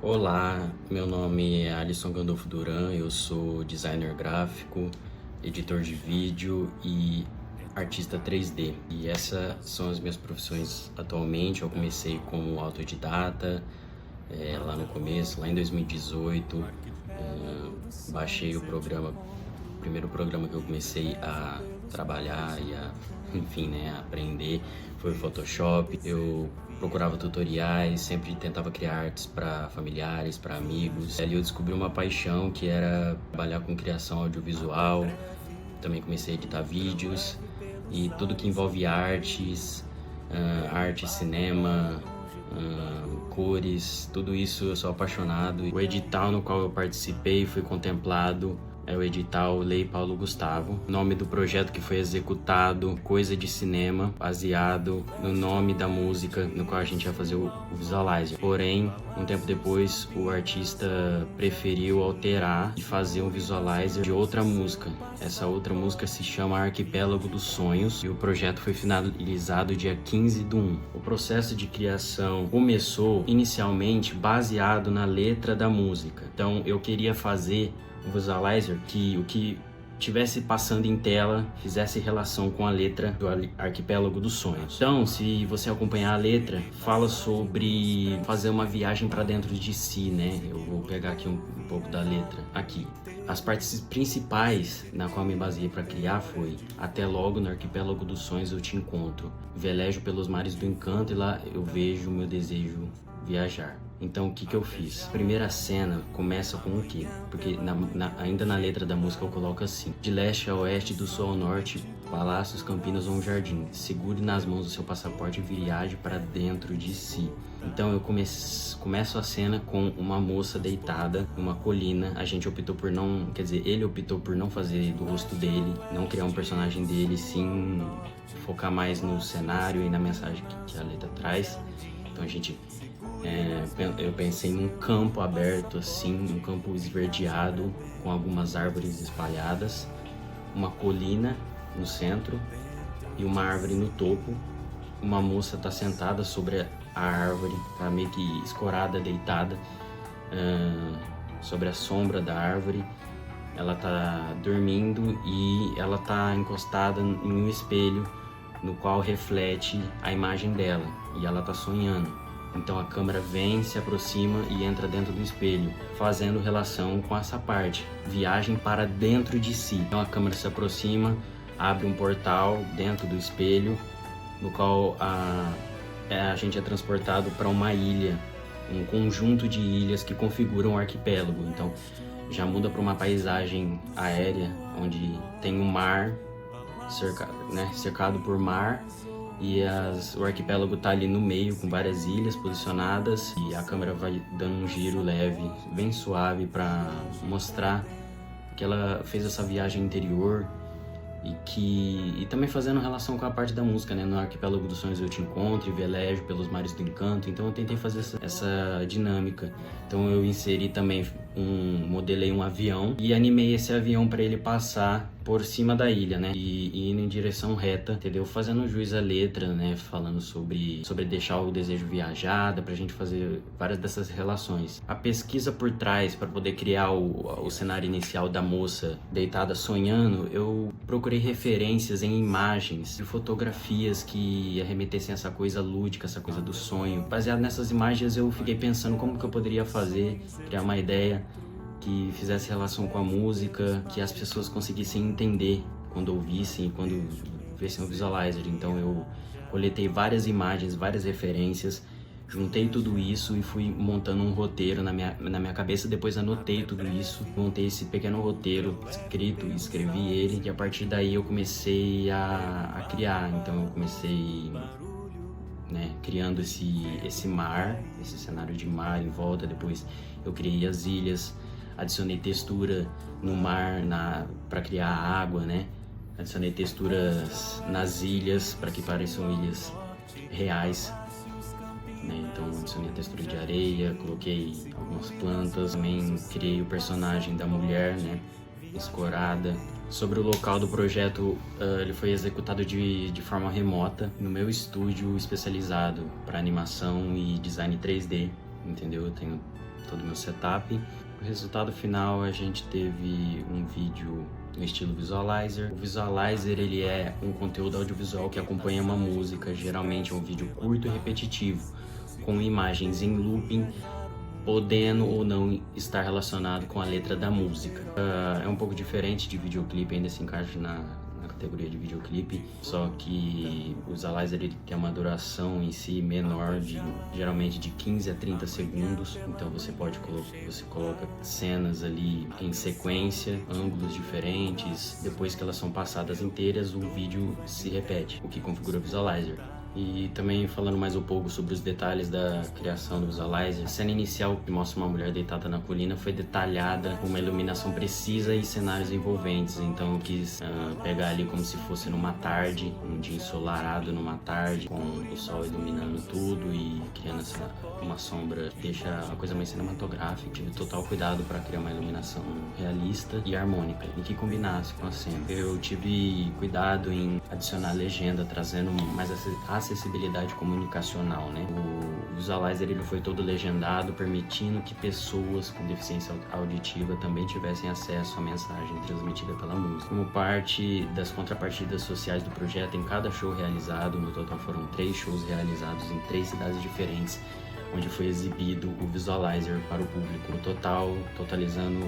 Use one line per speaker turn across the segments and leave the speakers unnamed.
Olá, meu nome é Alisson Gandolfo Duran, eu sou designer gráfico, editor de vídeo e artista 3D. E essas são as minhas profissões atualmente. Eu comecei como autodidata lá no começo, lá em 2018. Baixei o primeiro programa que eu comecei a trabalhar e enfim, né, a aprender foi o Photoshop. Eu procurava tutoriais, sempre tentava criar artes para familiares, para amigos. Ali eu descobri uma paixão que era trabalhar com criação audiovisual. Também comecei a editar vídeos e tudo que envolve artes, arte, cinema, cores, tudo isso eu sou apaixonado. O edital no qual eu participei e fui contemplado é o edital Lei Paulo Gustavo. O nome do projeto que foi executado, Coisa de Cinema, baseado no nome da música no qual a gente ia fazer o visualizer. Porém, um tempo depois, o artista preferiu alterar e fazer um visualizer de outra música. Essa outra música se chama Arquipélago dos Sonhos e o projeto foi finalizado dia 15/1. O processo de criação começou inicialmente baseado na letra da música. Então, eu queria fazer um visualizer que o que tivesse passando em tela fizesse relação com a letra do Arquipélago dos Sonhos. Então, se você acompanhar a letra, fala sobre fazer uma viagem para dentro de si, né? Eu vou pegar aqui um pouco da letra aqui. As partes principais na qual me baseei para criar foi: até logo no Arquipélago dos Sonhos eu te encontro, velejo pelos mares do encanto e lá eu vejo meu desejo viajar. Então, o que eu fiz? A primeira cena começa com o quê? Porque ainda na letra da música eu coloco assim: de leste a oeste, do sul ao norte, palácios, campinas ou um jardim. Segure nas mãos o seu passaporte e viaje para dentro de si. Então eu começo a cena com uma moça deitada numa colina. A gente optou por não, quer dizer, ele optou por não fazer do rosto dele, não criar um personagem dele, sim focar mais no cenário e na mensagem que a letra traz. Então eu pensei num campo aberto assim, um campo esverdeado com algumas árvores espalhadas, uma colina no centro e uma árvore no topo. Uma moça está sentada sobre a árvore, tá meio que escorada, deitada sobre a sombra da árvore. Ela tá dormindo e ela tá encostada em um espelho no qual reflete a imagem dela e ela tá sonhando. Então a câmera vem, se aproxima e entra dentro do espelho, fazendo relação com essa parte, viagem para dentro de si. Então a câmera se aproxima, abre um portal dentro do espelho, no qual a gente é transportado para uma ilha, um conjunto de ilhas que configuram o arquipélago. Então já muda para uma paisagem aérea, onde tem um mar cercado por mar. E o arquipélago tá ali no meio com várias ilhas posicionadas e a câmera vai dando um giro leve, bem suave, para mostrar que ela fez essa viagem interior e também fazendo relação com a parte da música, né? No Arquipélago dos Sonhos eu te encontro e velejo pelos mares do encanto. Então eu tentei fazer essa dinâmica. Então eu inseri também modelei um avião e animei esse avião para ele passar por cima da ilha, né? E indo em direção reta, entendeu? Fazendo jus à letra, né? Falando sobre deixar o desejo viajar, dá pra gente fazer várias dessas relações. A pesquisa por trás para poder criar o cenário inicial da moça deitada sonhando, eu procurei referências em imagens e fotografias que arremetessem essa coisa lúdica, essa coisa do sonho. Baseado nessas imagens eu fiquei pensando como que eu poderia fazer, criar uma ideia que fizesse relação com a música, que as pessoas conseguissem entender quando ouvissem, quando vissem o visualizer. Então eu coletei várias imagens, várias referências, juntei tudo isso e fui montando um roteiro na minha cabeça. Depois anotei tudo isso, montei esse pequeno roteiro escrito, escrevi ele e a partir daí eu comecei a criar. Então eu comecei, né, criando esse mar, esse cenário de mar em volta. Depois eu criei as ilhas, adicionei textura no mar para criar a água, né? Adicionei texturas nas ilhas para que pareçam ilhas reais, né? Então adicionei a textura de areia, coloquei algumas plantas, também criei o personagem da mulher, né, escorada. Sobre o local do projeto, ele foi executado de forma remota no meu estúdio especializado para animação e design 3D, entendeu? Eu tenho todo o meu setup. O resultado final, a gente teve um vídeo no estilo Visualizer. O Visualizer, ele é um conteúdo audiovisual que acompanha uma música, geralmente é um vídeo curto e repetitivo, com imagens em looping, podendo ou não estar relacionado com a letra da música. É um pouco diferente de videoclipe, ainda se encaixa na categoria de videoclipe, só que o Visualizer ele tem uma duração em si menor, geralmente de 15 a 30 segundos, então você coloca cenas ali em sequência, ângulos diferentes, depois que elas são passadas inteiras, o vídeo se repete, o que configura o Visualizer. E também falando mais um pouco sobre os detalhes da criação do Visualizer, a cena inicial que mostra uma mulher deitada na colina foi detalhada com uma iluminação precisa e cenários envolventes, então eu quis pegar ali como se fosse numa tarde, um dia ensolarado numa tarde, com o sol iluminando tudo e criando uma sombra que deixa a coisa mais cinematográfica. Tive total cuidado para criar uma iluminação realista e harmônica e que combinasse com a cena. Eu tive cuidado em adicionar legenda, trazendo mais acessibilidade comunicacional, né? O Visualizer ele foi todo legendado, permitindo que pessoas com deficiência auditiva também tivessem acesso à mensagem transmitida pela música. Como parte das contrapartidas sociais do projeto, em cada show realizado, no total foram 3 shows realizados em 3 cidades diferentes, onde foi exibido o Visualizer para o público. No total, totalizando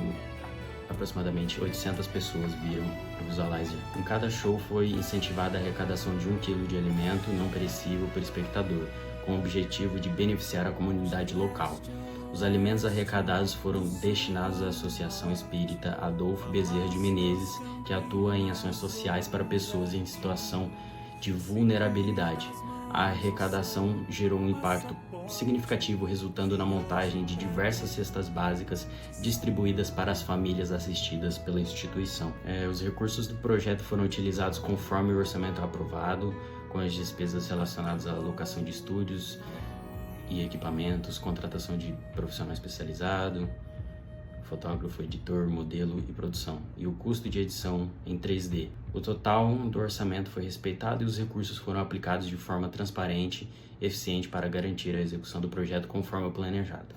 aproximadamente 800 pessoas viram o Visualizer. Em cada show foi incentivada a arrecadação de 1 kg de alimento não perecível por espectador, com o objetivo de beneficiar a comunidade local. Os alimentos arrecadados foram destinados à Associação Espírita Adolfo Bezerra de Menezes, que atua em ações sociais para pessoas em situação de vulnerabilidade. A arrecadação gerou um impacto significativo, resultando na montagem de diversas cestas básicas distribuídas para as famílias assistidas pela instituição. Os recursos do projeto foram utilizados conforme o orçamento aprovado, com as despesas relacionadas à locação de estúdios e equipamentos, contratação de profissional especializado, fotógrafo, editor, modelo e produção, e o custo de edição em 3D. O total do orçamento foi respeitado e os recursos foram aplicados de forma transparente e eficiente para garantir a execução do projeto conforme o planejado.